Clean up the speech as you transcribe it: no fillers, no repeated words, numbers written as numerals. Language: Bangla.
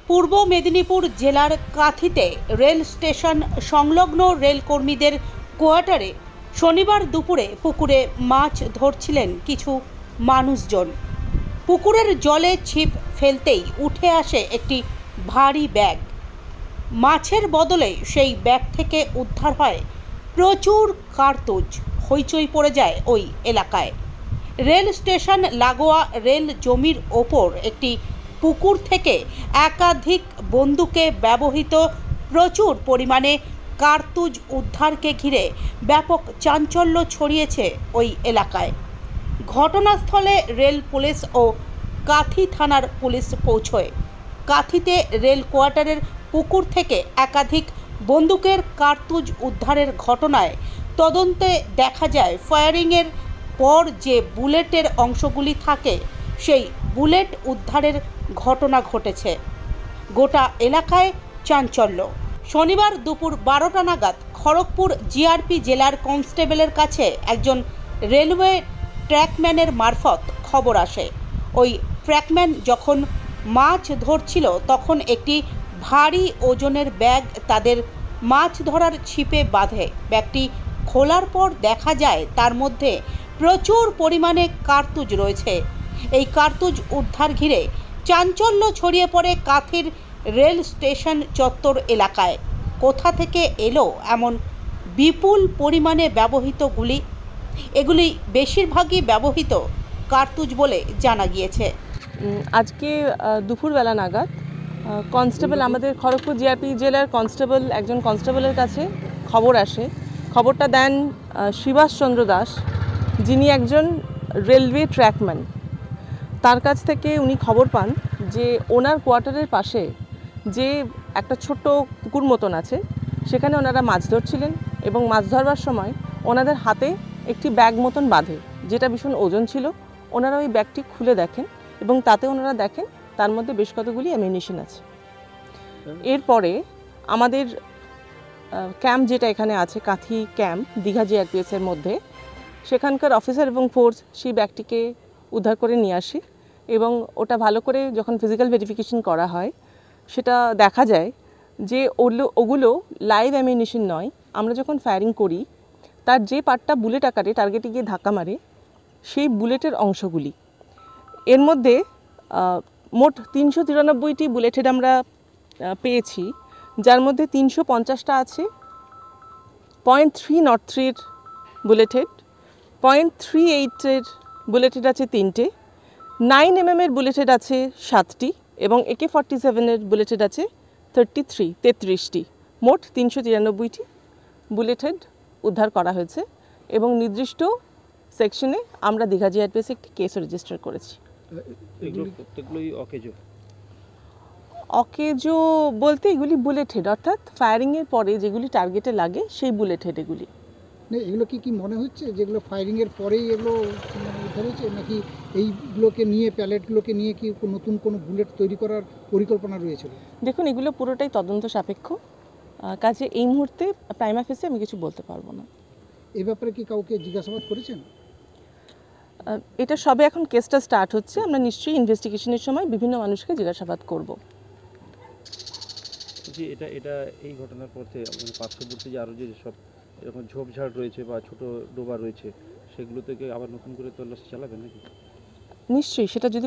পূর্ব মেদিনীপুর জেলার কাঁথিতে রেল স্টেশন সংলগ্ন রেলকর্মীদের কোয়ার্টারে শনিবার দুপুরে পুকুরে মাছ ধরছিলেন কিছু মানুষজন। পুকুরের জলে ছিপ ফেলতেই উঠে আসে একটি ভারী ব্যাগ। মাছের বদলে সেই ব্যাগ থেকে উদ্ধার হয় প্রচুর কার্তুজ। হইচই পড়ে যায় ওই এলাকায়। রেল স্টেশন লাগোয়া রেল জমির ওপর একটি পুকুর থেকে একাধিক বন্দুকে ব্যবহৃত প্রচুর পরিমাণে কার্তুজ উদ্ধারকে ঘিরে ব্যাপক চাঞ্চল্য ছড়িয়েছে ওই এলাকায়। ঘটনাস্থলে রেল পুলিশ ও কাঁথি থানার পুলিশ পৌঁছয়। কাঁথিতে রেল কোয়ার্টারের পুকুর থেকে একাধিক বন্দুকের কার্তুজ উদ্ধারের ঘটনায় তদন্তে দেখা যায় ফায়ারিংয়ের পর যে বুলেটের অংশগুলি থাকে সেই বুলেট উদ্ধারের ঘটনা ঘটেছে। গোটা এলাকায় চাঞ্চল্য। শনিবার দুপুর 12টা নাগাদ খড়গপুর জিআরপি জেলার কনস্টেবলের কাছে একজন রেলওয়ে ট্র্যাকম্যানের মারফত খবর আসে। ওই ট্র্যাকম্যান যখন মাছ ধরছিল তখন একটি ভারী ওজনের ব্যাগ তাদের মাছ ধরার ছিপে বাঁধে। ব্যাগটি খোলার পর দেখা যায় তার মধ্যে প্রচুর পরিমাণে কার্তুজ রয়েছে। এই কার্তুজ উদ্ধার ঘিরে চাঞ্চল্য ছড়িয়ে পড়ে কাঁথির রেল স্টেশন চত্বর এলাকায়। কোথা থেকে এলো এমন বিপুল পরিমাণে ব্যবহৃত গুলি? এগুলি বেশিরভাগই ব্যবহৃত কার্তুজ বলে জানা গিয়েছে। আজকে দুপুরবেলা নাগাদ কনস্টেবল, আমাদের খড়গপুর জিআরপি জেলার কনস্টেবল, একজন কনস্টেবলের কাছে খবর আসে। খবরটা দেন শিবাস চন্দ্র দাস, যিনি একজন রেলওয়ে ট্র্যাকম্যান। তার কাছ থেকে উনি খবর পান যে ওনার কোয়ার্টারের পাশে যে একটা ছোট্ট পুকুর মতন আছে, সেখানে ওনারা মাছ ধরছিলেন এবং মাছ ধরবার সময় ওনাদের হাতে একটি ব্যাগ মতন বাঁধে, যেটা ভীষণ ওজন ছিল। ওনারা ওই ব্যাগটি খুলে দেখেন এবং তাতে ওনারা দেখেন তার মধ্যে বেশ কতগুলি অ্যামিউনিশন আছে। এরপরে আমাদের ক্যাম্প যেটা এখানে আছে, কাঁথি ক্যাম্প দীঘা জিআরপিএসের মধ্যে, সেখানকার অফিসার এবং ফোর্স সেই ব্যাগটিকে উদ্ধার করে নিয়ে আসে এবং ওটা ভালো করে যখন ফিজিক্যাল ভেরিফিকেশন করা হয়, সেটা দেখা যায় যে ওগুলো লাইভ অ্যামিউনিশন নয়। আমরা যখন ফায়ারিং করি তার যে পার্টটা বুলেট আকারে টার্গেটে গিয়ে ধাক্কা মারে, সেই বুলেটের অংশগুলি। এর মধ্যে মোট 393টি বুলেট হেড আমরা পেয়েছি, যার মধ্যে 350টা আছে .303-এর বুলেট হেড, .38-এর বুলেট হেড আছে 3টে, 9mm-এর বুলেট হেড আছে 7টি এবং AK-47-এর বুলেট হেড আছে 33টি। মোট 393টি বুলেট হেড উদ্ধার করা হয়েছে এবং নির্দিষ্ট সেকশনে আমরা দীঘা জিআরপিএসে একটি কেসও রেজিস্টার করেছি। অকেজো বলতে এগুলি বুলেট হেড, অর্থাৎ ফায়ারিংয়ের পরে যেগুলি টার্গেটে লাগে সেই বুলেট হেড এগুলি। এগুলো কি মনে হচ্ছে যেগুলো ফায়ারিংয়ের পরেই এগুলো উদ্ধার হয়েছে, নাকি এইগুলোকে নিয়ে, প্যালেটগুলোকে নিয়ে কি নতুন কোনো বুলেট তৈরি করার পরিকল্পনা রয়েছে? দেখুন, এগুলো পুরোটাই তদন্ত সাপেক্ষ, কাজে এই মুহূর্তে প্রাইমা ফেসে আমি কিছু বলতে পারবো না। এ ব্যাপারে কি কাউকে জিজ্ঞাসাবাদ করেছেন? এটা সবে এখন কেসটা স্টার্ট হচ্ছে। আমরা নিশ্চয়ই ইনভেস্টিগেশনের সময় বিভিন্ন মানুষকে জিজ্ঞাসাবাদ করব। এটা এই ঘটনার পরে পার্শ্ববর্তী যে আরও যে সব এরকম ঝোপঝাড় রয়েছে বা ছোট ডোবা রয়েছে, সেগুলো থেকে আবার নতুন করে তল্লাশি চালাবেন নাকি? নিশ্চয়ই, সেটা যদি